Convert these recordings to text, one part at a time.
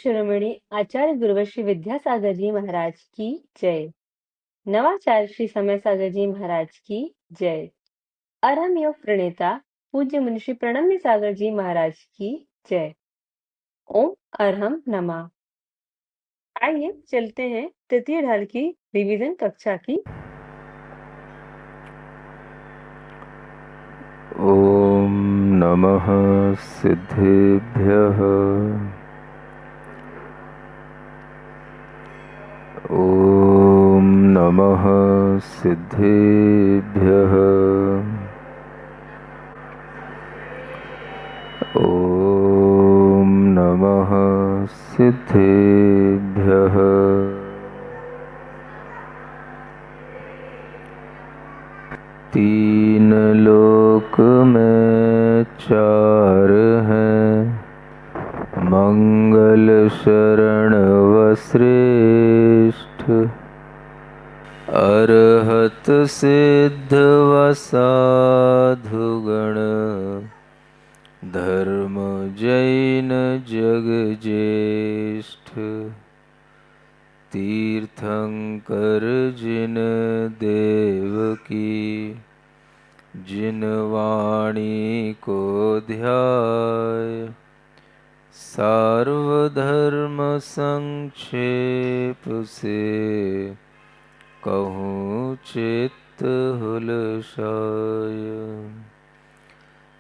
शिरोमणि आचार्य गुरुवर श्री विद्यासागर जी महाराज की जय। नवाचार्य श्री समय सागर जी महाराज की जय। अरहम योग प्रणेता पूज्य मुनि श्री प्रणम्य सागर जी महाराज की जय। ओम अरहम नमः। आइए चलते हैं तृतीय ढाल की रिवीजन कक्षा की। ओम नमः सिद्धेभ्यः। ओम नमः सिद्धेभ्यः। ओम नमः सिद्धेभ्यः। तीन लोक में चार हैं, मंगल शरण व श्रेष्ठ। अरहत सिद्ध व साधुगण, धर्म जैन जग ज्येष्ठ। तीर्थंकर जिन देव की, जिन वाणी को ध्याय। सार्वधर्म संक्षेप से, कहूँ चित्त हुलसाय।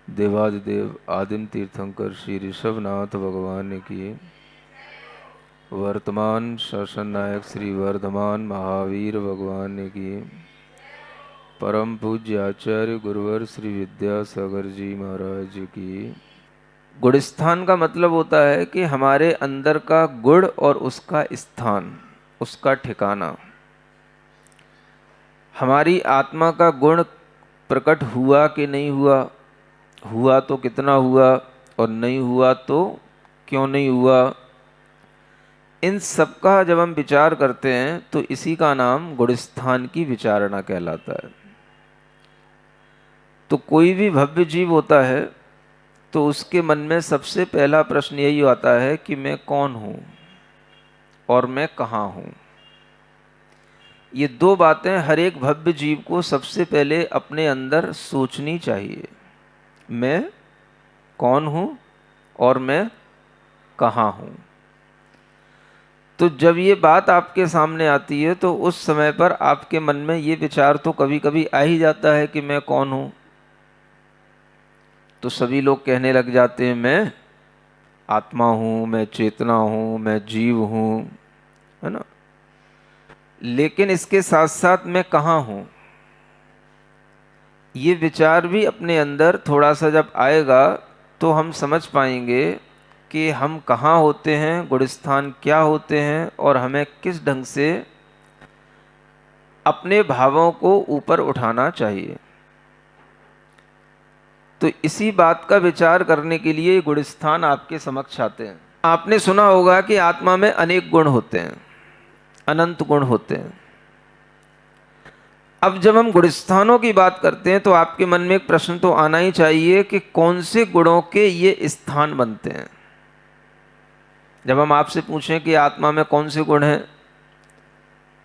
देवादिदेव आदिम तीर्थंकर श्री ऋषभनाथ भगवान की, वर्तमान शासन नायक श्री वर्धमान महावीर भगवान की, परम पूज्य आचार्य गुरुवर श्री विद्यासागर जी महाराज की। गुणस्थान का मतलब होता है कि हमारे अंदर का गुण और उसका स्थान, उसका ठिकाना। हमारी आत्मा का गुण प्रकट हुआ कि नहीं हुआ, हुआ तो कितना हुआ और नहीं हुआ तो क्यों नहीं हुआ, इन सब का जब हम विचार करते हैं तो इसी का नाम गुणस्थान की विचारणा कहलाता है। तो कोई भी भव्य जीव होता है तो उसके मन में सबसे पहला प्रश्न यही आता है कि मैं कौन हूँ और मैं कहाँ हूँ। ये दो बातें हर एक भव्य जीव को सबसे पहले अपने अंदर सोचनी चाहिए। मैं कौन हूँ और मैं कहाँ हूँ। तो जब ये बात आपके सामने आती है तो उस समय पर आपके मन में ये विचार तो कभी कभी आ ही जाता है कि मैं कौन हूँ। तो सभी लोग कहने लग जाते हैं मैं आत्मा हूँ, मैं चेतना हूँ, मैं जीव हूँ, है ना। लेकिन इसके साथ साथ मैं कहाँ हूँ, ये विचार भी अपने अंदर थोड़ा सा जब आएगा तो हम समझ पाएंगे कि हम कहाँ होते हैं, गुणस्थान क्या होते हैं और हमें किस ढंग से अपने भावों को ऊपर उठाना चाहिए। तो इसी बात का विचार करने के लिए गुणस्थान आपके समक्ष आते हैं। आपने सुना होगा कि आत्मा में अनेक गुण होते हैं, अनंत गुण होते हैं। अब जब हम गुणस्थानों की बात करते हैं तो आपके मन में एक प्रश्न तो आना ही चाहिए कि कौन से गुणों के ये स्थान बनते हैं। जब हम आपसे पूछें कि आत्मा में कौन से गुण हैं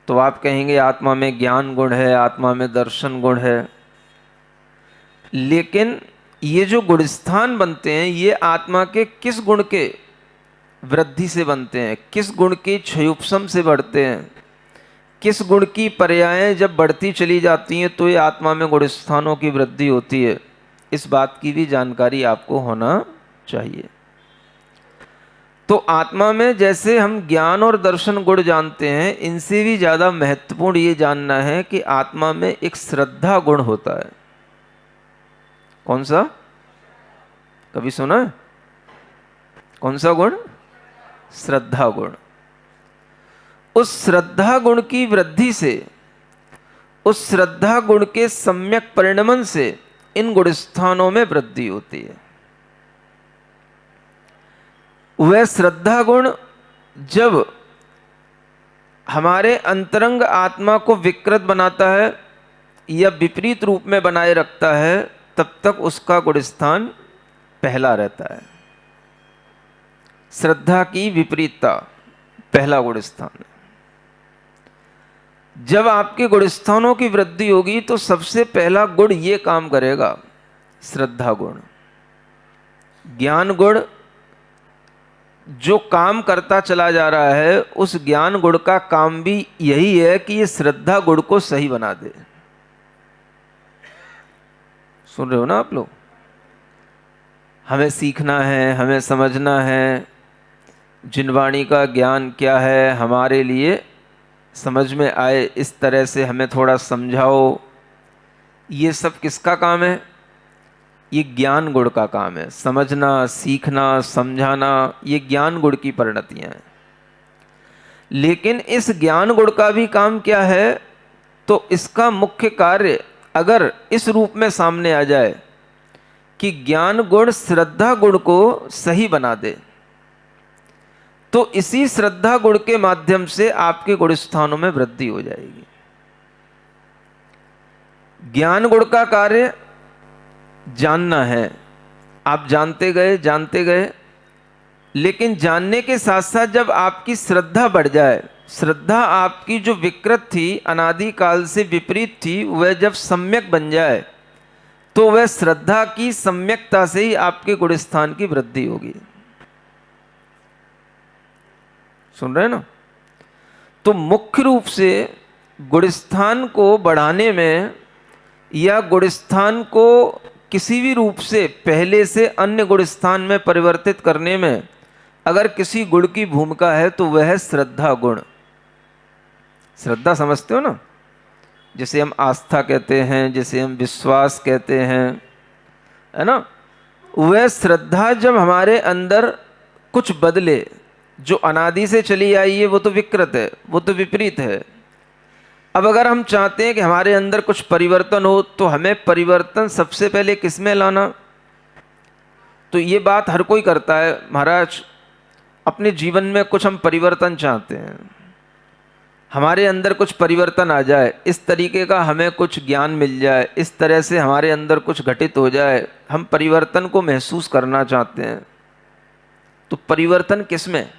तो आप कहेंगे आत्मा में ज्ञान गुण है, आत्मा में दर्शन गुण है। लेकिन ये जो गुणस्थान बनते हैं ये आत्मा के किस गुण के वृद्धि से बनते हैं, किस गुण के क्षयोपशम से बढ़ते हैं, किस गुण की पर्यायें जब बढ़ती चली जाती हैं तो ये आत्मा में गुणस्थानों की वृद्धि होती है। इस बात की भी जानकारी आपको होना चाहिए। तो आत्मा में जैसे हम ज्ञान और दर्शन गुण जानते हैं, इनसे भी ज़्यादा महत्वपूर्ण ये जानना है कि आत्मा में एक श्रद्धा गुण होता है। कौन सा, कभी सुना है? कौन सा गुण? श्रद्धा गुण। उस श्रद्धा गुण की वृद्धि से, उस श्रद्धा गुण के सम्यक परिणमन से इन गुणस्थानों में वृद्धि होती है। वह श्रद्धा गुण जब हमारे अंतरंग आत्मा को विकृत बनाता है या विपरीत रूप में बनाए रखता है, तब तक उसका गुणस्थान पहला रहता है। श्रद्धा की विपरीतता पहला गुण स्थान है। जब आपके गुण स्थानों की वृद्धि होगी तो सबसे पहला गुण ये काम करेगा, श्रद्धा गुण। ज्ञान गुण जो काम करता चला जा रहा है, उस ज्ञान गुण का काम भी यही है कि ये श्रद्धा गुण को सही बना दे। सुन रहे हो ना आप लोग? हमें सीखना है, हमें समझना है, जिनवाणी का ज्ञान क्या है हमारे लिए समझ में आए, इस तरह से हमें थोड़ा समझाओ। ये सब किसका काम है? ये ज्ञान गुण का काम है। समझना, सीखना, समझाना, ये ज्ञान गुण की परिणतियां हैं। लेकिन इस ज्ञान गुण का भी काम क्या है? तो इसका मुख्य कार्य अगर इस रूप में सामने आ जाए कि ज्ञान गुण श्रद्धा गुण को सही बना दे, तो इसी श्रद्धा गुण के माध्यम से आपके गुण स्थानों में वृद्धि हो जाएगी। ज्ञान गुण का कार्य जानना है, आप जानते गए, लेकिन जानने के साथ साथ जब आपकी श्रद्धा बढ़ जाए, श्रद्धा आपकी जो विकृत थी, अनादि काल से विपरीत थी, वह जब सम्यक बन जाए तो वह श्रद्धा की सम्यकता से ही आपके गुण स्थान की वृद्धि होगी। सुन रहे हैं ना? तो मुख्य रूप से गुण स्थान को बढ़ाने में या गुण स्थान को किसी भी रूप से पहले से अन्य गुण स्थान में परिवर्तित करने में अगर किसी गुण की भूमिका है तो वह है श्रद्धा गुण। श्रद्धा समझते हो ना? जिसे हम आस्था कहते हैं, जिसे हम विश्वास कहते हैं, है ना? वह श्रद्धा जब हमारे अंदर कुछ बदले, जो अनादि से चली आई है वो तो विकृत है, वो तो विपरीत है। अब अगर हम चाहते हैं कि हमारे अंदर कुछ परिवर्तन हो तो हमें परिवर्तन सबसे पहले किस में लाना? तो ये बात हर कोई करता है, महाराज अपने जीवन में कुछ हम परिवर्तन चाहते हैं, हमारे अंदर कुछ परिवर्तन आ जाए, इस तरीके का हमें कुछ ज्ञान मिल जाए, इस तरह से हमारे अंदर कुछ घटित हो जाए, हम परिवर्तन को महसूस करना चाहते हैं। तो परिवर्तन किस में?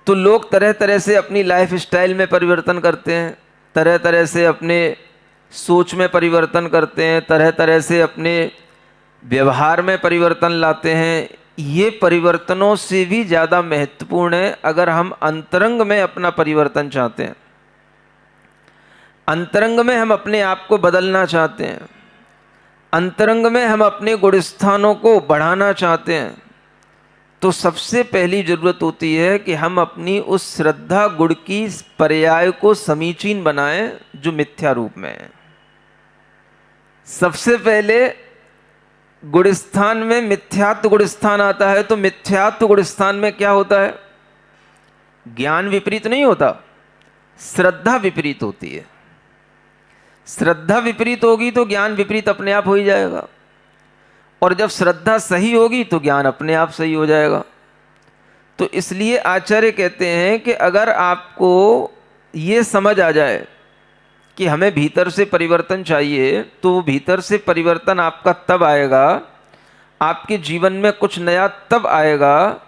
तो लोग तरह तरह से अपनी लाइफ स्टाइल में परिवर्तन करते हैं, तरह तरह से अपने सोच में परिवर्तन करते हैं, तरह तरह से अपने व्यवहार में परिवर्तन लाते हैं। ये परिवर्तनों से भी ज़्यादा महत्वपूर्ण है अगर हम अंतरंग में अपना परिवर्तन चाहते हैं, अंतरंग में हम अपने आप को बदलना चाहते हैं, अंतरंग में हम अपने गुण स्थानों को बढ़ाना चाहते हैं, तो सबसे पहली जरूरत होती है कि हम अपनी उस श्रद्धा गुण की पर्याय को समीचीन बनाएं जो मिथ्या रूप में है। सबसे पहले गुण स्थान में मिथ्यात्व गुण स्थान आता है, तो मिथ्यात्व गुण स्थान में क्या होता है? ज्ञान विपरीत नहीं होता, श्रद्धा विपरीत होती है। श्रद्धा विपरीत होगी तो ज्ञान विपरीत अपने आप हो ही जाएगा, और जब श्रद्धा सही होगी तो ज्ञान अपने आप सही हो जाएगा। तो इसलिए आचार्य कहते हैं कि अगर आपको ये समझ आ जाए कि हमें भीतर से परिवर्तन चाहिए, तो वो भीतर से परिवर्तन आपका तब आएगा, आपके जीवन में कुछ नया तब आएगा,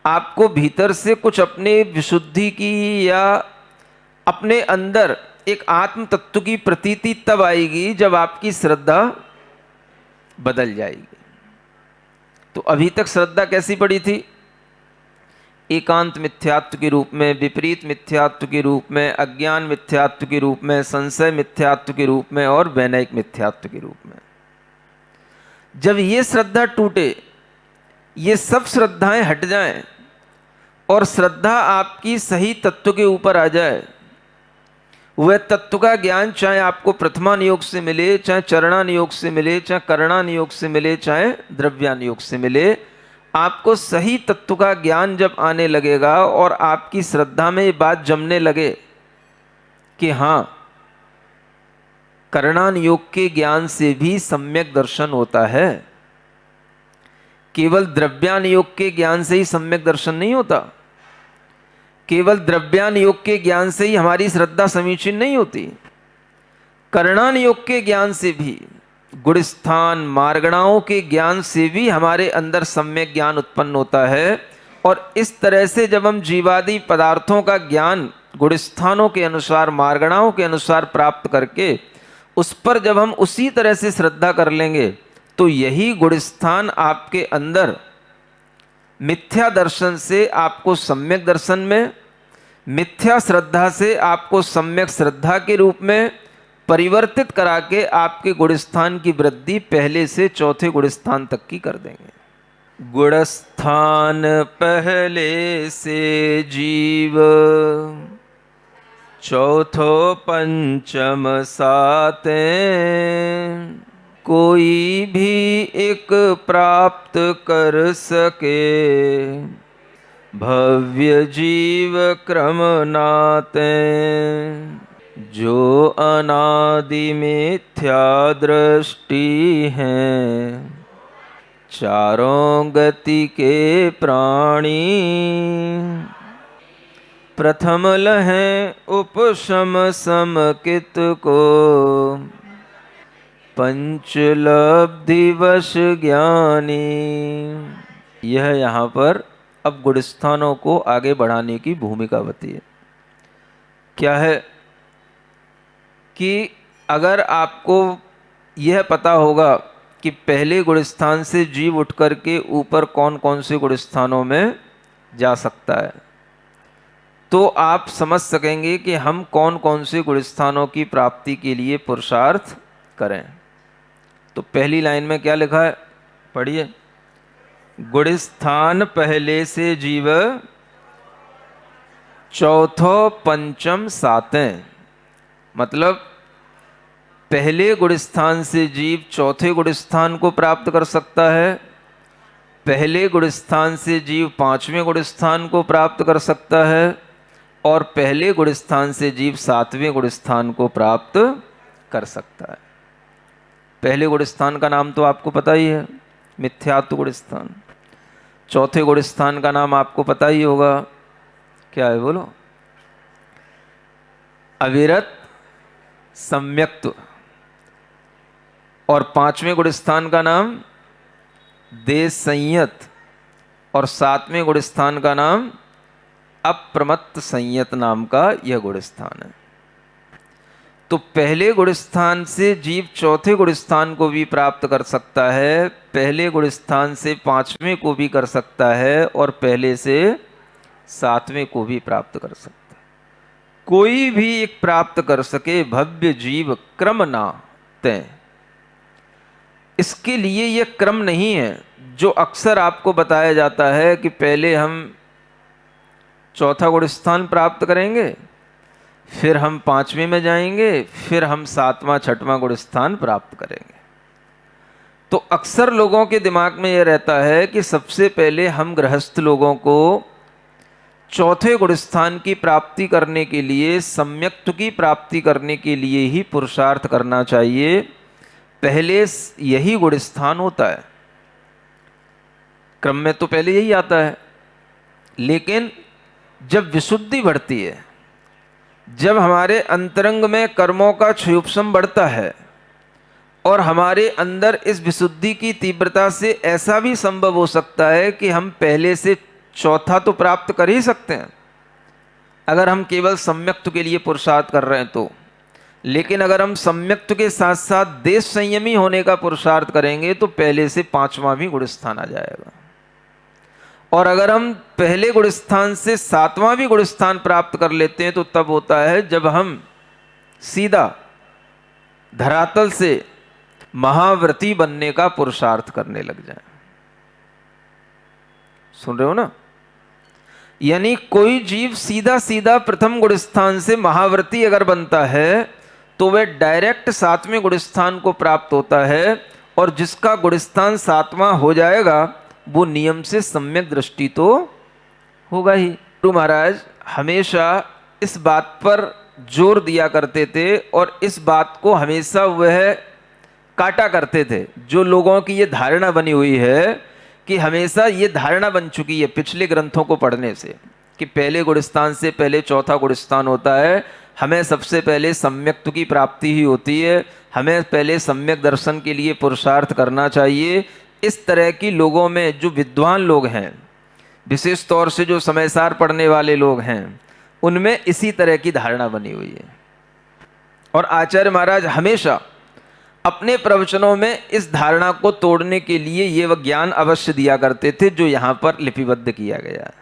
आपको भीतर से कुछ अपने विशुद्धि की या अपने अंदर एक आत्म तत्व की प्रतीति तब आएगी जब आपकी श्रद्धा बदल जाएगी। तो अभी तक श्रद्धा कैसी पड़ी थी? एकांत मिथ्यात्व के रूप में, विपरीत मिथ्यात्व के रूप में, अज्ञान मिथ्यात्व के रूप में, संशय मिथ्यात्व के रूप में और वैनयिक मिथ्यात्व के रूप में। जब ये श्रद्धा टूटे, ये सब श्रद्धाएं हट जाएं और श्रद्धा आपकी सही तत्व के ऊपर आ जाए, वह तत्व का ज्ञान चाहे आपको प्रथमान योग से मिले, चाहे चरणान योग से मिले, चाहे करणान योग से मिले, चाहे द्रव्यान योग से मिले, आपको सही तत्व का ज्ञान जब आने लगेगा और आपकी श्रद्धा में ये बात जमने लगे कि हाँ, करणान योग के ज्ञान से भी सम्यक दर्शन होता है, केवल द्रव्यान योग के ज्ञान से ही सम्यक दर्शन नहीं होता, केवल द्रव्यान योग के ज्ञान से ही हमारी श्रद्धा समीचीन नहीं होती, करणान योग के ज्ञान से भी, गुणस्थान मार्गणाओं के ज्ञान से भी हमारे अंदर सम्यक ज्ञान उत्पन्न होता है। और इस तरह से जब हम जीवादि पदार्थों का ज्ञान गुणस्थानों के अनुसार मार्गणाओं के अनुसार प्राप्त करके उस पर जब हम उसी तरह से श्रद्धा कर लेंगे तो यही गुणस्थान आपके अंदर मिथ्या दर्शन से आपको सम्यक दर्शन में, मिथ्या श्रद्धा से आपको सम्यक श्रद्धा के रूप में परिवर्तित करा के आपके गुणस्थान की वृद्धि पहले से चौथे गुणस्थान तक की कर देंगे। गुणस्थान पहले से जीव चौथो पंचम सातें, कोई भी एक प्राप्त कर सके भव्य जीव क्रम नाते। जो अनादि मिथ्या दृष्टि हैं चारों गति के प्राणी, प्रथम लहें उपशम समकित को पंचलब्धि वश ज्ञानी। यह यहाँ पर अब गुणस्थानों को आगे बढ़ाने की भूमिका बताई है। क्या है कि अगर आपको यह पता होगा कि पहले गुणस्थान से जीव उठ करके ऊपर कौन कौन से गुणस्थानों में जा सकता है, तो आप समझ सकेंगे कि हम कौन कौन से गुणस्थानों की प्राप्ति के लिए पुरुषार्थ करें। तो पहली लाइन में क्या लिखा है, पढ़िए। गुणस्थान पहले से जीव चौथो पंचम सातें, मतलब पहले गुणस्थान से जीव चौथे गुणस्थान को प्राप्त कर सकता है, पहले गुणस्थान से जीव पांचवें गुणस्थान को प्राप्त कर सकता है, और पहले गुणस्थान से जीव सातवें गुणस्थान को प्राप्त कर सकता है। पहले गुणस्थान का नाम तो आपको पता ही है, मिथ्यात्व गुणस्थान। चौथे गुणस्थान का नाम आपको पता ही होगा, क्या है बोलो? अविरत सम्यक्त्व। और पांचवें गुणस्थान का नाम देश संयत, और सातवें गुणस्थान का नाम अप्रमत्त संयत नाम का यह गुणस्थान है। तो पहले गुणस्थान से जीव चौथे गुणस्थान को भी प्राप्त कर सकता है, पहले गुणस्थान से पांचवें को भी कर सकता है, और पहले से सातवें को भी प्राप्त कर सकता है। कोई भी एक प्राप्त कर सके भव्य जीव क्रम ना तय। इसके लिए यह क्रम नहीं है जो अक्सर आपको बताया जाता है कि पहले हम चौथा गुणस्थान प्राप्त करेंगे, फिर हम पांचवें में जाएंगे, फिर हम सातवां छठवां गुणस्थान प्राप्त करेंगे। तो अक्सर लोगों के दिमाग में यह रहता है कि सबसे पहले हम गृहस्थ लोगों को चौथे गुणस्थान की प्राप्ति करने के लिए, सम्यक्त्व की प्राप्ति करने के लिए ही पुरुषार्थ करना चाहिए। पहले यही गुणस्थान होता है, क्रम में तो पहले यही आता है। लेकिन जब विशुद्धि बढ़ती है, जब हमारे अंतरंग में कर्मों का क्षयोपशम बढ़ता है, और हमारे अंदर इस विशुद्धि की तीव्रता से ऐसा भी संभव हो सकता है कि हम पहले से चौथा तो प्राप्त कर ही सकते हैं अगर हम केवल सम्यक्त्व के लिए पुरुषार्थ कर रहे हैं तो। लेकिन अगर हम सम्यक्त्व के साथ साथ देश संयमी होने का पुरुषार्थ करेंगे तो पहले से पांचवां भी गुणस्थान आ जाएगा। और अगर हम पहले गुणस्थान से सातवां भी गुणस्थान प्राप्त कर लेते हैं तो तब होता है जब हम सीधा धरातल से महाव्रती बनने का पुरुषार्थ करने लग जाएं। सुन रहे हो ना? यानी कोई जीव सीधा सीधा प्रथम गुणस्थान से महाव्रती अगर बनता है तो वह डायरेक्ट सातवें गुणस्थान को प्राप्त होता है, और जिसका गुणस्थान सातवां हो जाएगा वो नियम से सम्यक दृष्टि तो होगा ही। गुरु महाराज हमेशा इस बात पर जोर दिया करते थे, और इस बात को हमेशा वह काटा करते थे। जो लोगों की ये धारणा बनी हुई है कि हमेशा ये धारणा बन चुकी है पिछले ग्रंथों को पढ़ने से कि पहले गुणस्थान से पहले चौथा गुणस्थान होता है, हमें सबसे पहले सम्यक्त्व की प्राप्ति ही होती है, हमें पहले सम्यक दर्शन के लिए पुरुषार्थ करना चाहिए। इस तरह की लोगों में जो विद्वान लोग हैं, विशेष तौर से जो समय सार पढ़ने वाले लोग हैं, उनमें इसी तरह की धारणा बनी हुई है। और आचार्य महाराज हमेशा अपने प्रवचनों में इस धारणा को तोड़ने के लिए ये वह ज्ञान अवश्य दिया करते थे जो यहाँ पर लिपिबद्ध किया गया है।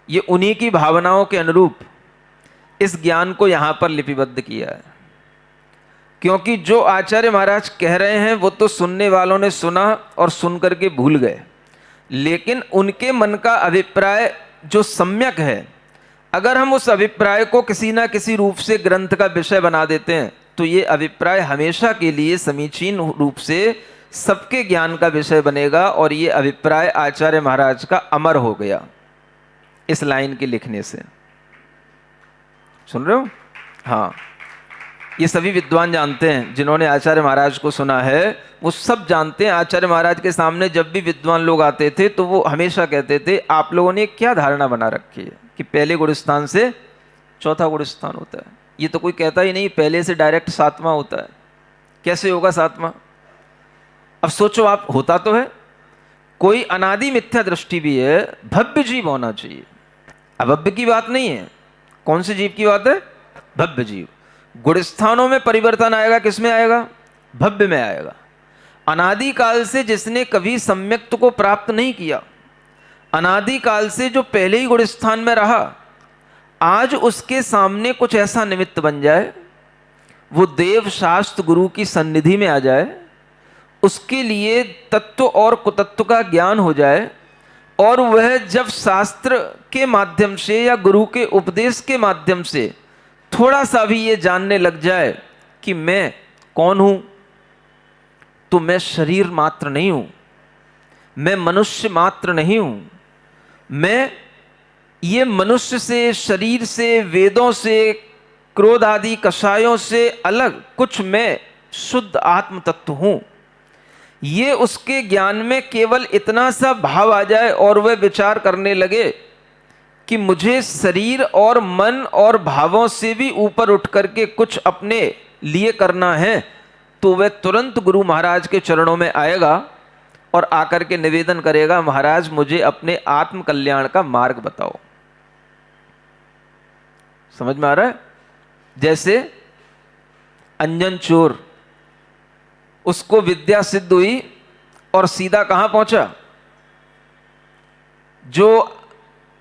ये उन्हीं की भावनाओं के अनुरूप इस ज्ञान को यहाँ पर लिपिबद्ध किया है, क्योंकि जो आचार्य महाराज कह रहे हैं वो तो सुनने वालों ने सुना और सुन करके भूल गए, लेकिन उनके मन का अभिप्राय जो सम्यक है, अगर हम उस अभिप्राय को किसी ना किसी रूप से ग्रंथ का विषय बना देते हैं तो ये अभिप्राय हमेशा के लिए समीचीन रूप से सबके ज्ञान का विषय बनेगा। और ये अभिप्राय आचार्य महाराज का अमर हो गया इस लाइन के लिखने से। सुन रहे हो? हाँ, ये सभी विद्वान जानते हैं, जिन्होंने आचार्य महाराज को सुना है वो सब जानते हैं। आचार्य महाराज के सामने जब भी विद्वान लोग आते थे तो वो हमेशा कहते थे, आप लोगों ने क्या धारणा बना रखी है कि पहले गुण स्थान से चौथा गुण स्थान होता है। ये तो कोई कहता ही नहीं पहले से डायरेक्ट सातवां होता है, कैसे होगा सातवां? अब सोचो आप, होता तो है, कोई अनादि मिथ्या दृष्टि भी है, भव्य जीव होना चाहिए। अभव्य की बात नहीं है। कौन से जीव की बात है? भव्य जीव। गुण स्थानों में परिवर्तन आएगा, किसमें आएगा? भव्य में आएगा। अनादि काल से जिसने कभी सम्यक्त्व को प्राप्त नहीं किया, अनादि काल से जो पहले ही गुण स्थान में रहा, आज उसके सामने कुछ ऐसा निमित्त बन जाए, वो देव शास्त्र गुरु की सन्निधि में आ जाए, उसके लिए तत्व और कुतत्व का ज्ञान हो जाए, और वह जब शास्त्र के माध्यम से या गुरु के उपदेश के माध्यम से थोड़ा सा भी ये जानने लग जाए कि मैं कौन हूं, तो मैं शरीर मात्र नहीं हूं, मैं मनुष्य मात्र नहीं हूं, मैं ये मनुष्य से, शरीर से, वेदों से, क्रोध आदि कषायों से अलग कुछ मैं शुद्ध आत्म तत्व हूं, ये उसके ज्ञान में केवल इतना सा भाव आ जाए और वह विचार करने लगे कि मुझे शरीर और मन और भावों से भी ऊपर उठ करके कुछ अपने लिए करना है, तो वह तुरंत गुरु महाराज के चरणों में आएगा और आकर के निवेदन करेगा, महाराज मुझे अपने आत्म कल्याण का मार्ग बताओ। समझ में आ रहा है? जैसे अंजन चोर, उसको विद्या सिद्ध हुई और सीधा कहां पहुंचा? जो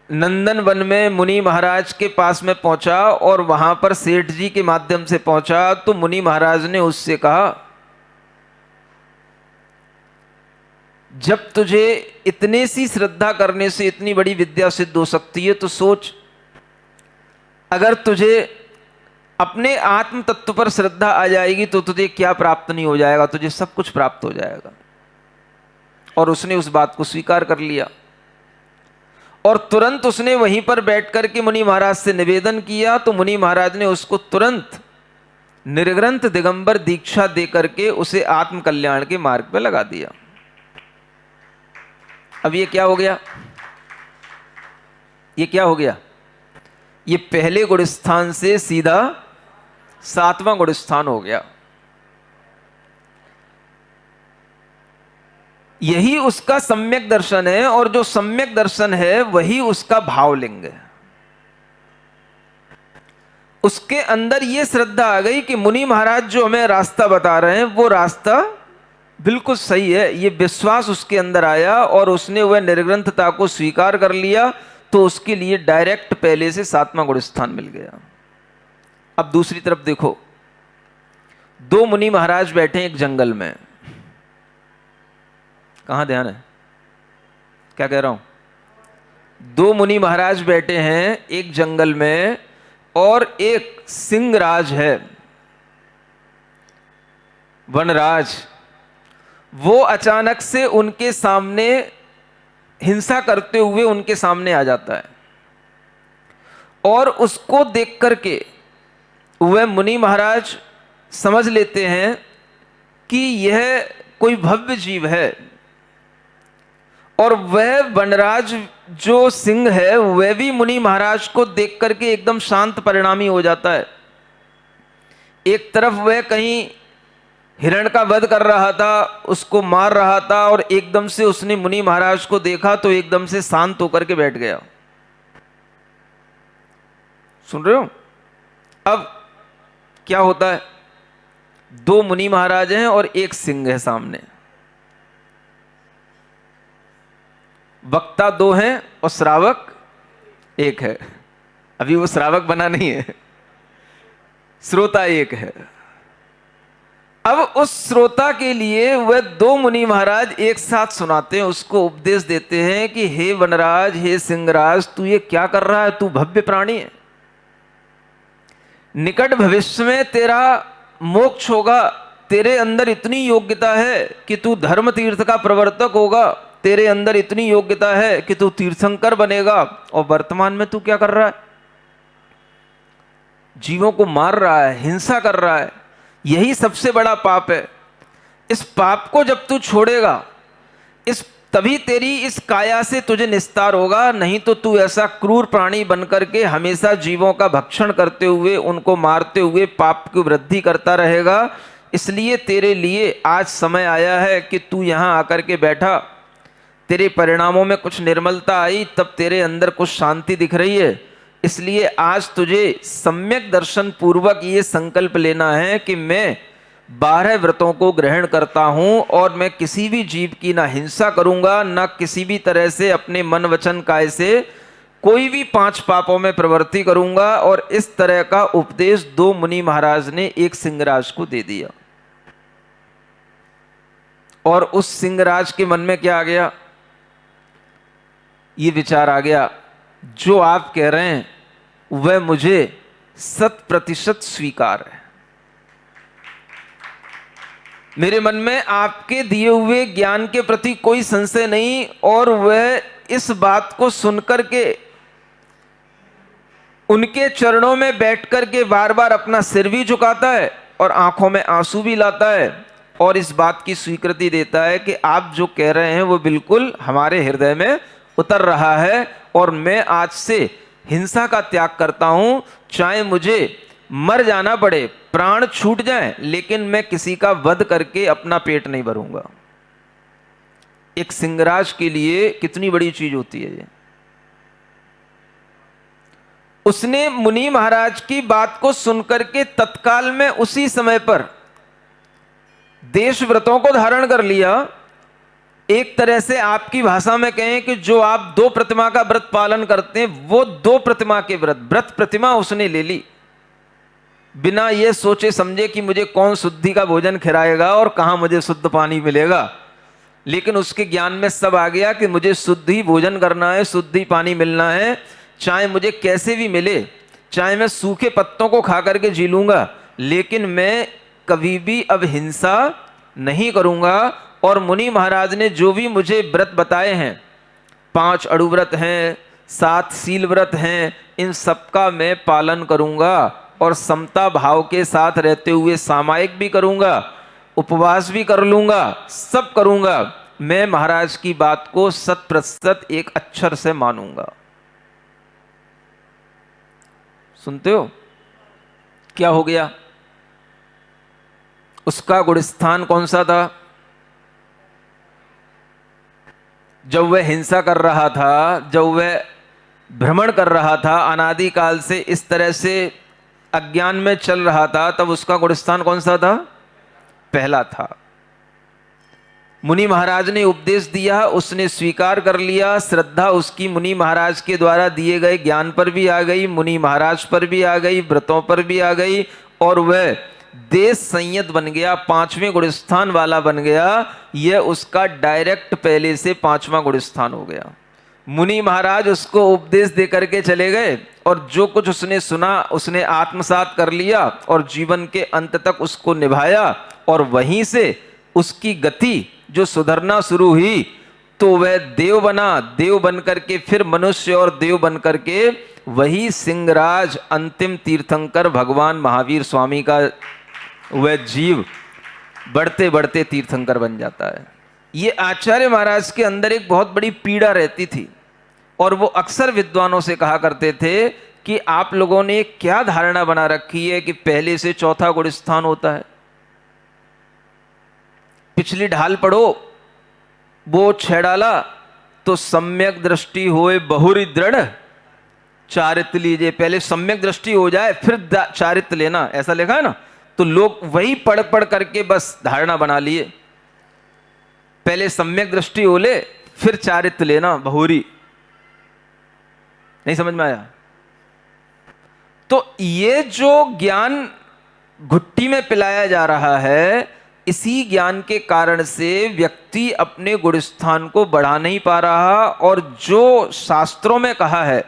नंदन वन में मुनि महाराज के पास में पहुंचा और वहां पर सेठ जी के माध्यम से पहुंचा, तो मुनि महाराज ने उससे कहा, जब तुझे इतने सी श्रद्धा करने से इतनी बड़ी विद्या सिद्ध हो सकती है, तो सोच अगर तुझे अपने आत्म तत्व पर श्रद्धा आ जाएगी तो तुझे क्या प्राप्त नहीं हो जाएगा? तुझे सब कुछ प्राप्त हो जाएगा। और उसने उस बात को स्वीकार कर लिया और तुरंत उसने वहीं पर बैठ करके मुनि महाराज से निवेदन किया, तो मुनि महाराज ने उसको तुरंत निर्ग्रंथ दिगंबर दीक्षा दे करके उसे आत्म कल्याण के मार्ग पर लगा दिया। अब ये क्या हो गया? ये क्या हो गया? ये पहले गुण स्थान से सीधा सातवां गुण स्थान हो गया। यही उसका सम्यक दर्शन है, और जो सम्यक दर्शन है वही उसका भावलिंग है। उसके अंदर यह श्रद्धा आ गई कि मुनि महाराज जो हमें रास्ता बता रहे हैं वो रास्ता बिल्कुल सही है। ये विश्वास उसके अंदर आया और उसने वह निर्ग्रंथता को स्वीकार कर लिया, तो उसके लिए डायरेक्ट पहले से सातवां गुण स्थान मिल गया। अब दूसरी तरफ देखो, दो मुनि महाराज बैठे हैं एक जंगल में। कहां ध्यान है? क्या कह रहा हूं? दो मुनि महाराज बैठे हैं एक जंगल में, और एक सिंहराज है, वनराज। वो अचानक से उनके सामने हिंसा करते हुए उनके सामने आ जाता है, और उसको देख करके वह मुनि महाराज समझ लेते हैं कि यह कोई भव्य जीव है, और वह वनराज जो सिंह है वह भी मुनि महाराज को देख करके एकदम शांत परिणामी हो जाता है। एक तरफ वह कहीं हिरण का वध कर रहा था, उसको मार रहा था, और एकदम से उसने मुनि महाराज को देखा तो एकदम से शांत होकर के बैठ गया। सुन रहे हो? अब क्या होता है, दो मुनि महाराज हैं और एक सिंह है सामने। वक्ता दो हैं और श्रावक एक है। अभी वो श्रावक बना नहीं है, श्रोता एक है। अब उस श्रोता के लिए वह दो मुनि महाराज एक साथ सुनाते हैं, उसको उपदेश देते हैं कि हे वनराज, हे सिंहराज, तू ये क्या कर रहा है? तू भव्य प्राणी है, निकट भविष्य में तेरा मोक्ष होगा, तेरे अंदर इतनी योग्यता है कि तू धर्म तीर्थ का प्रवर्तक होगा, तेरे अंदर इतनी योग्यता है कि तू तीर्थंकर बनेगा, और वर्तमान में तू क्या कर रहा है? जीवों को मार रहा है, हिंसा कर रहा है। यही सबसे बड़ा पाप है। इस पाप को जब तू छोड़ेगा, तभी तेरी इस काया से तुझे निस्तार होगा, नहीं तो तू ऐसा क्रूर प्राणी बनकर के हमेशा जीवों का भक्षण करते हुए, उनको मारते हुए पाप की वृद्धि करता रहेगा। इसलिए तेरे लिए आज समय आया है कि तू यहां आकर के बैठा, तेरे परिणामों में कुछ निर्मलता आई, तब तेरे अंदर कुछ शांति दिख रही है। इसलिए आज तुझे सम्यक दर्शन पूर्वक ये संकल्प लेना है कि मैं 12 व्रतों को ग्रहण करता हूं और मैं किसी भी जीव की ना हिंसा करूंगा, ना किसी भी तरह से अपने मन वचन काय से कोई भी 5 पापों में प्रवृत्ति करूंगा। और इस तरह का उपदेश दो मुनि महाराज ने एक सिंहराज को दे दिया। और उस सिंहराज के मन में क्या आ गया? ये विचार आ गया, जो आप कह रहे हैं वह मुझे 100% स्वीकार है। मेरे मन में आपके दिए हुए ज्ञान के प्रति कोई संशय नहीं। और वह इस बात को सुनकर के उनके चरणों में बैठकर के बार बार अपना सिर भी झुकाता है और आंखों में आंसू भी लाता है, और इस बात की स्वीकृति देता है कि आप जो कह रहे हैं वो बिल्कुल हमारे हृदय में उतर रहा है, और मैं आज से हिंसा का त्याग करता हूं। चाहे मुझे मर जाना पड़े, प्राण छूट जाए, लेकिन मैं किसी का वध करके अपना पेट नहीं भरूंगा। एक सिंहराज के लिए कितनी बड़ी चीज होती है ये। उसने मुनि महाराज की बात को सुनकर के तत्काल में उसी समय पर देश व्रतों को धारण कर लिया। एक तरह से आपकी भाषा में कहें कि जो आप 2 प्रतिमा का व्रत पालन करते हैं, वो 2 प्रतिमा के व्रत प्रतिमा उसने ले ली, बिना ये सोचे समझे कि मुझे कौन शुद्धि का भोजन खिलाएगा और कहां मुझे शुद्ध पानी मिलेगा। लेकिन उसके ज्ञान में सब आ गया कि मुझे शुद्ध ही भोजन करना है, शुद्ध ही पानी मिलना है, चाहे मुझे कैसे भी मिले, चाहे मैं सूखे पत्तों को खा करके जी लूंगा, लेकिन मैं कभी भी अब हिंसा नहीं करूंगा। और मुनि महाराज ने जो भी मुझे व्रत बताए हैं, 5 अड़ु व्रत हैं, 7 शील व्रत हैं, इन सबका मैं पालन करूंगा, और समता भाव के साथ रहते हुए सामायिक भी करूंगा, उपवास भी कर लूंगा, सब करूंगा। मैं महाराज की बात को 100% एक अक्षर से मानूंगा। सुनते हो क्या हो गया? उसका गुणस्थान कौन सा था? जब वह हिंसा कर रहा था, जब वह भ्रमण कर रहा था, अनादिकाल से इस तरह से अज्ञान में चल रहा था, तब उसका गुणस्थान कौन सा था? पहला था। मुनि महाराज ने उपदेश दिया, उसने स्वीकार कर लिया, श्रद्धा उसकी मुनि महाराज के द्वारा दिए गए ज्ञान पर भी आ गई, मुनि महाराज पर भी आ गई, व्रतों पर भी आ गई, और वह देश संयत बन गया, 5वें गुणस्थान वाला बन गया। यह उसका डायरेक्ट पहले से 5वां गुणस्थान हो गया। मुनि महाराज उसको उपदेश दे करके चले गए, और जो कुछ उसने सुना उसने आत्मसात कर लिया, और जीवन के अंत तक उसको निभाया, और वहीं से उसकी गति जो सुधरना शुरू हुई, तो वह देव बना, देव बन करके फिर मनुष्य, और देव बन करके वही सिंहराज अंतिम तीर्थंकर भगवान महावीर स्वामी का वह जीव बढ़ते बढ़ते तीर्थंकर बन जाता है। ये आचार्य महाराज के अंदर एक बहुत बड़ी पीड़ा रहती थी, और वो अक्सर विद्वानों से कहा करते थे कि आप लोगों ने क्या धारणा बना रखी है कि पहले से चौथा गुण स्थान होता है। पिछली ढाल पढ़ो, वो छह डाला तो सम्यक दृष्टि होए बहुरी दृढ़ चारित्र लीजिए। पहले सम्यक दृष्टि हो जाए फिर चारित्र लेना, ऐसा लिखा है ना। तो लोग वही पढ़ पढ़ करके बस धारणा बना लिए, पहले सम्यक दृष्टि हो ले फिर चारित्र लेना, बहुरी। नहीं समझ में आया? तो ये जो ज्ञान घुट्टी में पिलाया जा रहा है, इसी ज्ञान के कारण से व्यक्ति अपने गुण स्थान को बढ़ा नहीं पा रहा। और जो शास्त्रों में कहा है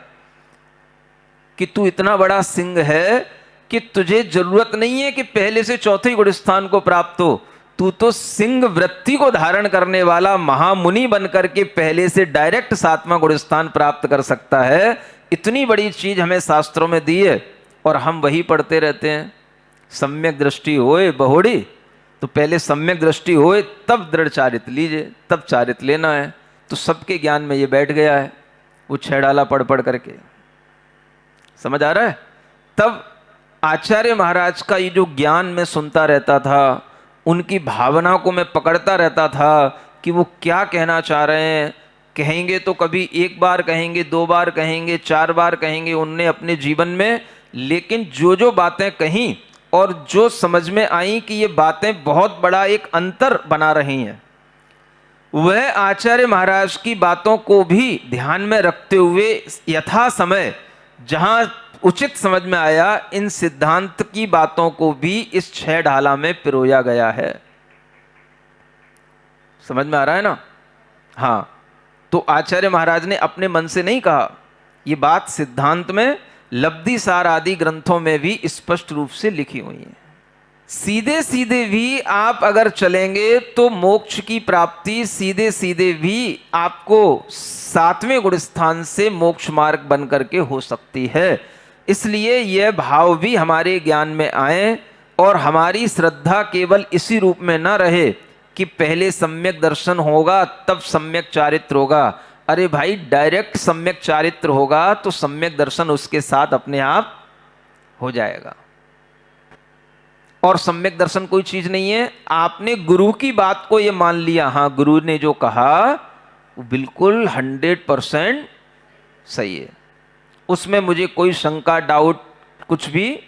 कि तू इतना बड़ा सिंह है कि तुझे जरूरत नहीं है कि पहले से चौथे गुण स्थान को प्राप्त हो, तू तो सिंह वृत्ति को धारण करने वाला महामुनि बनकर के पहले से डायरेक्ट सातवां गुण स्थान प्राप्त कर सकता है। इतनी बड़ी चीज हमें शास्त्रों में दी है और हम वही पढ़ते रहते हैं। सम्यक दृष्टि होए बहुड़ी, तो पहले सम्यक दृष्टि होए तब दृढ़ चारित्र लीजिए, तब चारित्र लेना है। तो सबके ज्ञान में ये बैठ गया है, वो छह डाला पढ़ पढ़ करके। समझ आ रहा है? तब आचार्य महाराज का ये जो ज्ञान मैं सुनता रहता था, उनकी भावना को मैं पकड़ता रहता था कि वो क्या कहना चाह रहे हैं। कहेंगे तो कभी एक बार कहेंगे, दो बार कहेंगे, चार बार कहेंगे उनने अपने जीवन में, लेकिन जो जो बातें कहीं और जो समझ में आई कि ये बातें बहुत बड़ा एक अंतर बना रही हैं, वह आचार्य महाराज की बातों को भी ध्यान में रखते हुए यथा समय जहां उचित समझ में आया, इन सिद्धांत की बातों को भी इस छह ढाला में पिरोया गया है। समझ में आ रहा है ना? हाँ। तो आचार्य महाराज ने अपने मन से नहीं कहा, ये बात सिद्धांत में लब्धि सार आदि ग्रंथों में भी स्पष्ट रूप से लिखी हुई है। सीधे सीधे भी आप अगर चलेंगे तो मोक्ष की प्राप्ति सीधे सीधे भी आपको सातवें गुण स्थान से मोक्ष मार्ग बन करके हो सकती है। इसलिए यह भाव भी हमारे ज्ञान में आए और हमारी श्रद्धा केवल इसी रूप में न रहे कि पहले सम्यक दर्शन होगा तब सम्यक चारित्र होगा। अरे भाई, डायरेक्ट सम्यक चारित्र होगा तो सम्यक दर्शन उसके साथ अपने आप हो जाएगा। और सम्यक दर्शन कोई चीज नहीं है। आपने गुरु की बात को ये मान लिया, हाँ गुरु ने जो कहा वो बिल्कुल 100% सही है, उसमें मुझे कोई शंका डाउट कुछ भी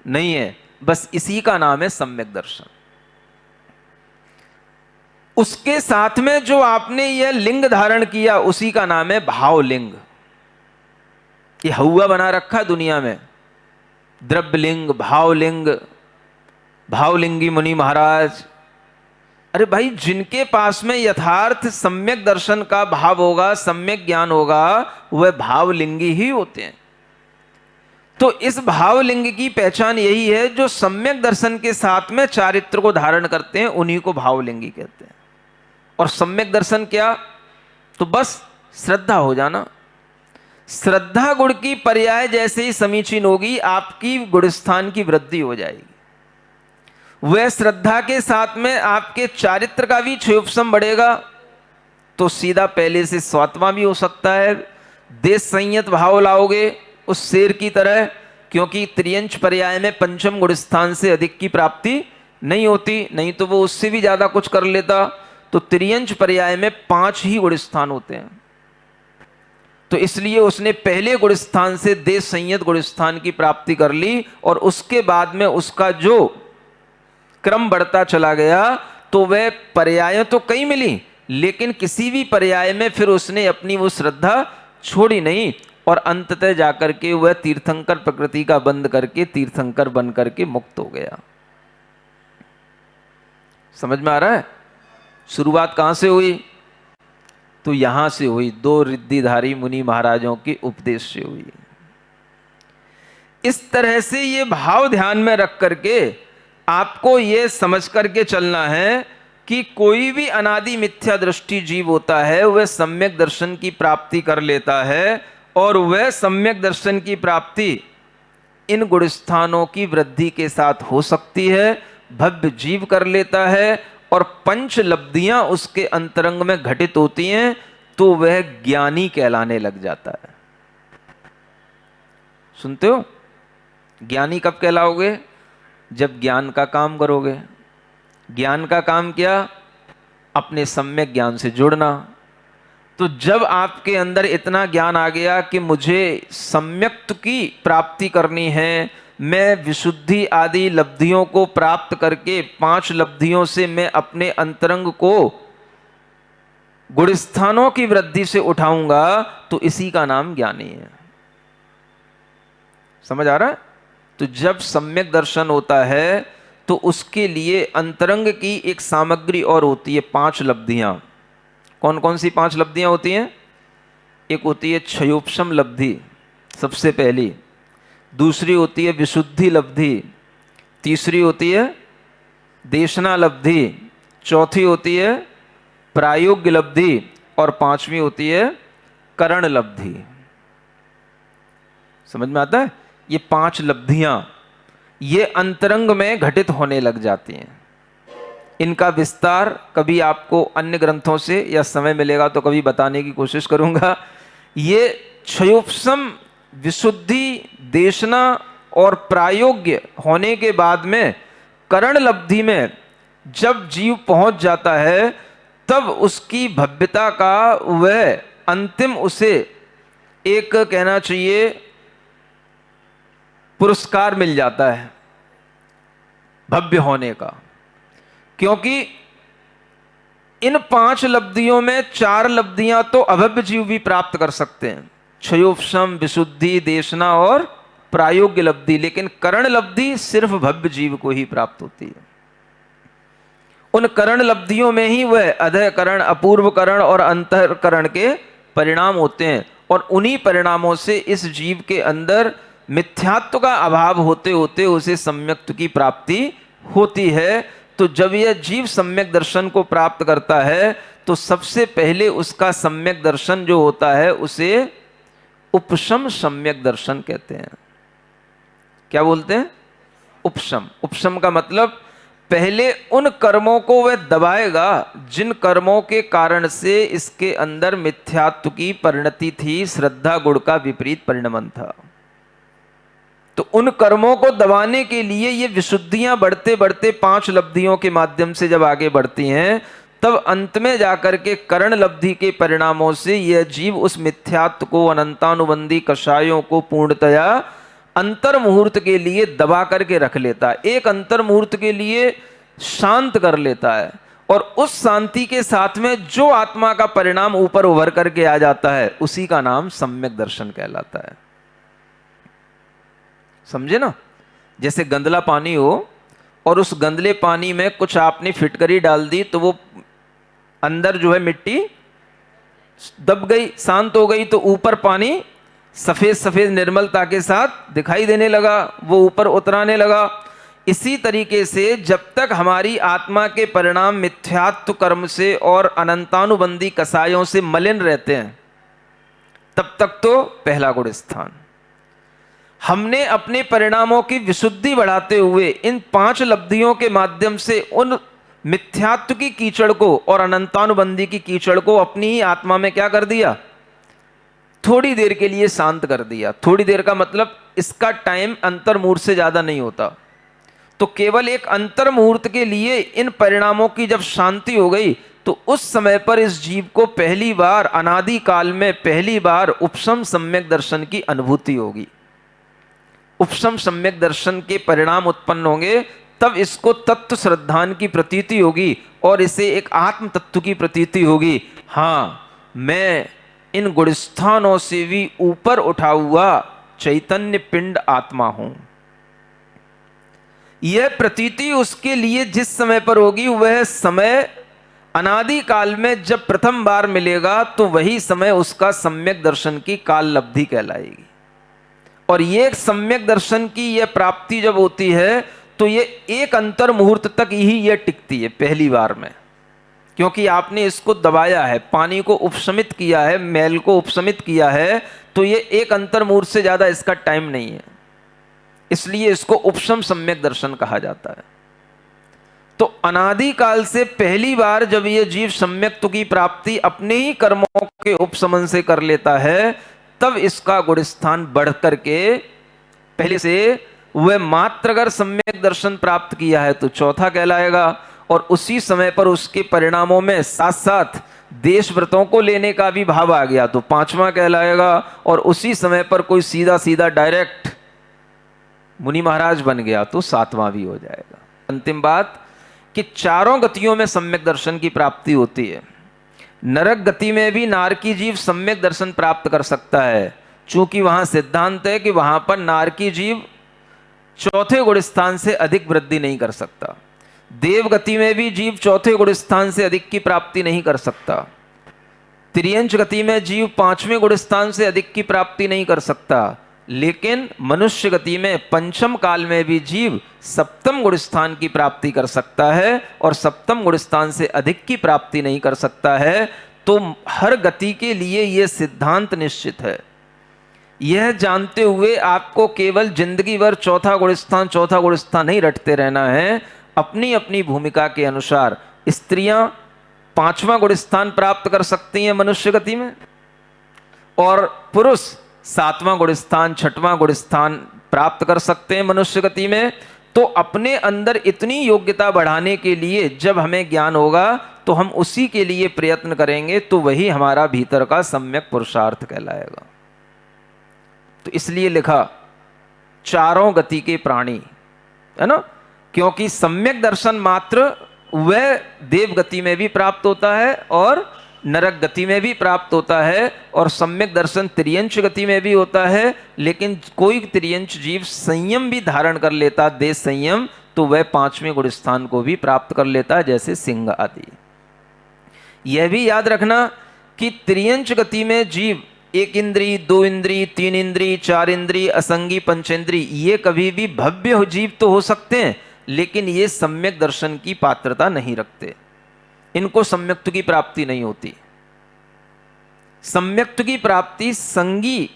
नहीं है। बस इसी का नाम है सम्यक दर्शन। उसके साथ में जो आपने यह लिंग धारण किया उसी का नाम है भावलिंग। ये हवा बना रखा दुनिया में, द्रव्यलिंग, भावलिंग, भावलिंगी मुनि महाराज। अरे भाई, जिनके पास में यथार्थ सम्यक दर्शन का भाव होगा, सम्यक ज्ञान होगा, वह भावलिंगी ही होते हैं। तो इस भावलिंग की पहचान यही है, जो सम्यक दर्शन के साथ में चारित्र को धारण करते हैं, उन्हीं को भावलिंगी कहते हैं। और सम्यक दर्शन क्या? तो बस श्रद्धा हो जाना। श्रद्धा गुण की पर्याय जैसे ही समीचीन होगी, आपकी गुणस्थान की वृद्धि हो जाएगी। वह श्रद्धा के साथ में आपके चारित्र का भी क्षयोपशम बढ़ेगा, तो सीधा पहले से सातवां भी हो सकता है। देश संयत भाव लाओगे उस शेर की तरह, क्योंकि त्रियंच पर्याय में पंचम गुणस्थान से अधिक की प्राप्ति नहीं होती, नहीं तो वो उससे भी ज्यादा कुछ कर लेता। तो त्रियंच पर्याय में 5 ही गुणस्थान होते हैं। तो इसलिए उसने पहले गुणस्थान से देश संयत गुणस्थान की प्राप्ति कर ली, और उसके बाद में उसका जो क्रम बढ़ता चला गया, तो वह पर्याय तो कई मिली, लेकिन किसी भी पर्याय में फिर उसने अपनी वो श्रद्धा छोड़ी नहीं, और अंततः जाकर के वह तीर्थंकर प्रकृति का बंद करके तीर्थंकर बन करके मुक्त हो गया। समझ में आ रहा है? शुरुआत कहां से हुई? तो यहां से हुई, 2 रिद्धिधारी मुनि महाराजों के उपदेश से हुई। इस तरह से ये भाव ध्यान में रख करके आपको ये समझ करके चलना है कि कोई भी अनादि मिथ्या दृष्टि जीव होता है, वह सम्यक दर्शन की प्राप्ति कर लेता है, और वह सम्यक दर्शन की प्राप्ति इन गुणस्थानों की वृद्धि के साथ हो सकती है। भव्य जीव कर लेता है, और पंच लब्धियां उसके अंतरंग में घटित होती हैं तो वह ज्ञानी कहलाने लग जाता है। सुनते हो? ज्ञानी कब कहलाओगे? जब ज्ञान का काम करोगे। ज्ञान का काम क्या? अपने सम्यक ज्ञान से जुड़ना। तो जब आपके अंदर इतना ज्ञान आ गया कि मुझे सम्यक्त की प्राप्ति करनी है, मैं विशुद्धि आदि लब्धियों को प्राप्त करके 5 लब्धियों से मैं अपने अंतरंग को गुणस्थानों की वृद्धि से उठाऊंगा, तो इसी का नाम ज्ञानी है। समझ आ रहा है? तो जब सम्यक दर्शन होता है तो उसके लिए अंतरंग की एक सामग्री और होती है, 5 लब्धियां। कौन कौन सी 5 लब्धियां होती हैं? एक होती है क्षयोपशम लब्धि, सबसे पहली। दूसरी होती है विशुद्धि लब्धि। तीसरी होती है देशना लब्धि। चौथी होती है प्रायोग्य लब्धि। और 5वीं होती है करण लब्धि। समझ में आता है? ये 5 लब्धियां ये अंतरंग में घटित होने लग जाती हैं। इनका विस्तार कभी आपको अन्य ग्रंथों से या समय मिलेगा तो कभी बताने की कोशिश करूंगा। ये क्षयोपशम, विशुद्धि, देशना और प्रायोग्य होने के बाद में करण लब्धि में जब जीव पहुंच जाता है तब उसकी भव्यता का वह अंतिम उसे एक कहना चाहिए पुरस्कार मिल जाता है भव्य होने का। क्योंकि इन 5 लब्धियों में 4 लब्धियां तो अभव्य जीव भी प्राप्त कर सकते हैं, क्षयोपशम, विशुद्धि, देशना और प्रायोग्य लब्धि। लेकिन करण लब्धि सिर्फ भव्य जीव को ही प्राप्त होती है। उन करण लब्धियों में ही वह अधः करण, अपूर्व करण और अंतःकरण के परिणाम होते हैं। और उन्हीं परिणामों से इस जीव के अंदर मिथ्यात्व का अभाव होते होते उसे सम्यक्त्व की प्राप्ति होती है। तो जब यह जीव सम्यक दर्शन को प्राप्त करता है तो सबसे पहले उसका सम्यक दर्शन जो होता है उसे उपशम सम्यक दर्शन कहते हैं। क्या बोलते हैं? उपशम। उपशम का मतलब पहले उन कर्मों को वह दबाएगा जिन कर्मों के कारण से इसके अंदर मिथ्यात्व की परिणति थी, श्रद्धा गुण का विपरीत परिणमन था। तो उन कर्मों को दबाने के लिए ये विशुद्धियां बढ़ते बढ़ते 5 लब्धियों के माध्यम से जब आगे बढ़ती हैं तब अंत में जाकर के करण लब्धि के परिणामों से यह जीव उस मिथ्यात्व को, अनंतानुबंधी कषायों को पूर्णतया अंतर मुहूर्त के लिए दबा करके रख लेता है, एक अंतर मुहूर्त के लिए शांत कर लेता है। और उस शांति के साथ में जो आत्मा का परिणाम ऊपर उभर करके आ जाता है उसी का नाम सम्यक दर्शन कहलाता है। समझे ना? जैसे गंदला पानी हो और उस गंदले पानी में कुछ आपने फिटकरी डाल दी तो वो अंदर जो है मिट्टी दब गई, शांत हो गई, तो ऊपर पानी सफेद सफेद निर्मलता के साथ दिखाई देने लगा, वो ऊपर उतराने लगा। इसी तरीके से जब तक हमारी आत्मा के परिणाम मिथ्यात्व कर्म से और अनंतानुबंधी कसायों से मलिन रहते हैं तब तक तो पहला गुण स्थान। हमने अपने परिणामों की विशुद्धि बढ़ाते हुए इन 5 लब्धियों के माध्यम से उन मिथ्यात्व की कीचड़ को और अनंतानुबंधी की कीचड़ को अपनी ही आत्मा में क्या कर दिया? थोड़ी देर के लिए शांत कर दिया। थोड़ी देर का मतलब इसका टाइम अंतर मुहूर्त से ज्यादा नहीं होता। तो केवल एक अंतर मुहूर्त के लिए इन परिणामों की जब शांति हो गई तो उस समय पर इस जीव को पहली बार, अनादि काल में पहली बार उपशम सम्यक दर्शन की अनुभूति होगी। उपशम सम्यक दर्शन के परिणाम उत्पन्न होंगे तब इसको तत्व श्रद्धान की प्रतीति होगी और इसे एक आत्म तत्व की प्रतीति होगी। हाँ, मैं इन गुणस्थानों से भी ऊपर उठा हुआ चैतन्य पिंड आत्मा हूं। यह प्रतीति उसके लिए जिस समय पर होगी वह समय अनादि काल में जब प्रथम बार मिलेगा तो वही समय उसका सम्यक दर्शन की काल लब्धि कहलाएगी। और ये सम्यक दर्शन की यह प्राप्ति जब होती है तो ये एक अंतर मुहूर्त तक ही यह टिकती है पहली बार में, क्योंकि आपने इसको दबाया है, पानी को उपशमित किया है, मैल को उपशमित किया है, तो ये एक अंतर मुहूर्त से ज्यादा इसका टाइम नहीं है। इसलिए इसको उपशम सम्यक दर्शन कहा जाता है। तो अनादिकाल से पहली बार जब ये जीव सम्यक्त्व की प्राप्ति अपने ही कर्मों के उपशमन से कर लेता है, तब इसका गुण स्थान बढ़ करके पहले से वह मात्र अगर सम्यक दर्शन प्राप्त किया है तो चौथा कहलाएगा, और उसी समय पर उसके परिणामों में साथ साथ देश व्रतों को लेने का भी भाव आ गया तो पांचवा कहलाएगा, और उसी समय पर कोई सीधा सीधा डायरेक्ट मुनि महाराज बन गया तो सातवां भी हो जाएगा। अंतिम बात कि चारों गतियों में सम्यक दर्शन की प्राप्ति होती है। नरक गति में भी नारकी जीव सम्यक दर्शन प्राप्त कर सकता है, चूंकि वहां सिद्धांत है कि वहां पर नारकी जीव चौथे गुण स्थान से अधिक वृद्धि नहीं कर सकता। देव गति में भी जीव चौथे गुण स्थान से अधिक की प्राप्ति नहीं कर सकता। त्रियंच गति में जीव पांचवें गुण स्थान से अधिक की प्राप्ति नहीं कर सकता, लेकिन मनुष्य गति में पंचम काल में भी जीव सप्तम गुण स्थान की प्राप्ति कर सकता है, और सप्तम गुण स्थान से अधिक की प्राप्ति नहीं कर सकता है। तो हर गति के लिए यह सिद्धांत निश्चित है। यह जानते हुए आपको केवल जिंदगी भर चौथा गुण स्थान नहीं रटते रहना है। अपनी अपनी भूमिका के अनुसार स्त्रियां पांचवा गुण स्थान प्राप्त कर सकती हैं मनुष्य गति में, और पुरुष सातवां गुण स्थान छठवां गुण स्थान प्राप्त कर सकते हैं मनुष्य गति में। तो अपने अंदर इतनी योग्यता बढ़ाने के लिए जब हमें ज्ञान होगा तो हम उसी के लिए प्रयत्न करेंगे, तो वही हमारा भीतर का सम्यक पुरुषार्थ कहलाएगा। तो इसलिए लिखा चारों गति के प्राणी, है ना, क्योंकि सम्यक दर्शन मात्र वह देव गति में भी प्राप्त होता है और नरक गति में भी प्राप्त होता है, और सम्यक दर्शन त्रियंच गति में भी होता है। लेकिन कोई त्रियंच जीव संयम भी धारण कर लेता, देश संयम, तो वह पांचवें गुण स्थान को भी प्राप्त कर लेता, जैसे सिंह आदि। यह भी याद रखना कि त्रियंच गति में जीव एक इंद्री, दो इंद्री, तीन इंद्री, चार इंद्री, असंगी, पंचेंद्री, ये कभी भी भव्य जीव तो हो सकते हैं, लेकिन ये सम्यक दर्शन की पात्रता नहीं रखते। इनको सम्यक्त्व की प्राप्ति नहीं होती। सम्यक्त्व की प्राप्ति संगी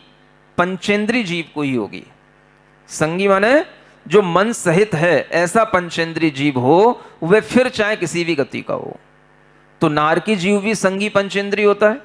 पंचेंद्री जीव को ही होगी। संगी माने जो मन सहित है, ऐसा पंचेंद्री जीव हो, वह फिर चाहे किसी भी गति का हो। तो नारकी जीव भी संगी पंचेंद्री होता है,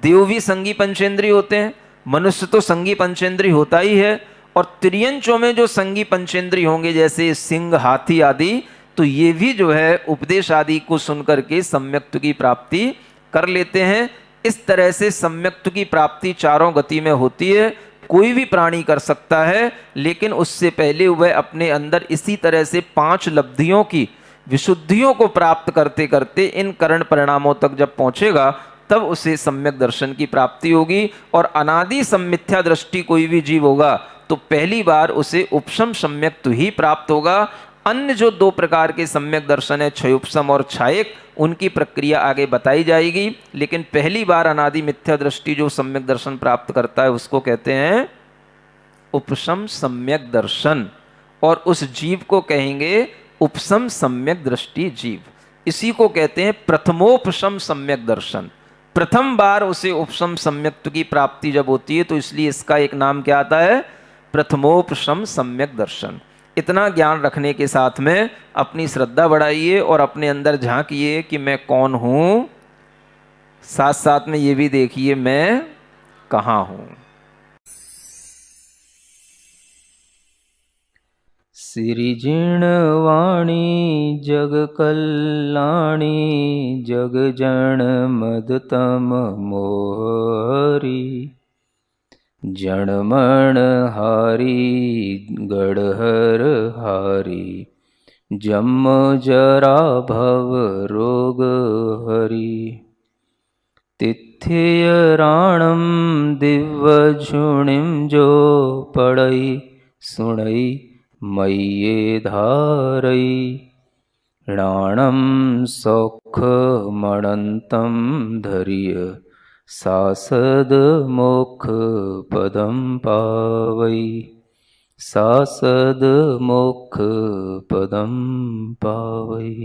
देव भी संगी पंचेंद्री होते हैं, मनुष्य तो संगी पंचेंद्री होता ही है। और त्रियंचों में जो संगी पंचेंद्री होंगे, जैसे सिंह, हाथी आदि, तो ये भी जो है उपदेश आदि को सुनकर के सम्यक्त्व की प्राप्ति कर लेते हैं। इस तरह से सम्यक्त्व की प्राप्ति चारों गति में होती है। कोई भी प्राणी कर सकता है, लेकिन उससे पहले वह अपने अंदर इसी तरह से 5 लब्धियों की विशुद्धियों को प्राप्त करते करते इन करण परिणामों तक जब पहुंचेगा, तब उसे सम्यक दर्शन की प्राप्ति होगी। और अनादि सम्मिथ्या दृष्टि कोई भी जीव होगा तो पहली बार उसे उपशम सम्यक्त्व ही प्राप्त होगा। अन्य जो 2 प्रकार के सम्यक दर्शन है, क्षयोपशम और छायक, उनकी प्रक्रिया आगे बताई जाएगी। लेकिन पहली बार अनादि मिथ्या दृष्टि जो सम्यक दर्शन प्राप्त करता है, उसको कहते हैं उपशम सम्यक दर्शन, और उस जीव को कहेंगे उपशम सम्यक दृष्टि जीव। इसी को कहते हैं प्रथमोपशम सम्यक दर्शन। प्रथम बार उसे उपशम सम्यक्त्व की प्राप्ति जब होती है, तो इसलिए इसका एक नाम क्या आता है, प्रथमोपशम सम्यक दर्शन। इतना ज्ञान रखने के साथ में अपनी श्रद्धा बढ़ाइए और अपने अंदर झांकिए कि मैं कौन हूं, साथ साथ में ये भी देखिए मैं कहां हूं। सिरिजिणवाणी जग कल्याणी जग जन मदतम मोहरी जणमण हारी गढ़हर हारी जम जरा भव रोग हरी तिथ्य राणम दिव्य झुणिम जो पड़ई सुणई मय्ये धारई राणम सौख मणंतम धर्य सासद मोक्ष पदम पावई सासद मोक्ष पदम पावई।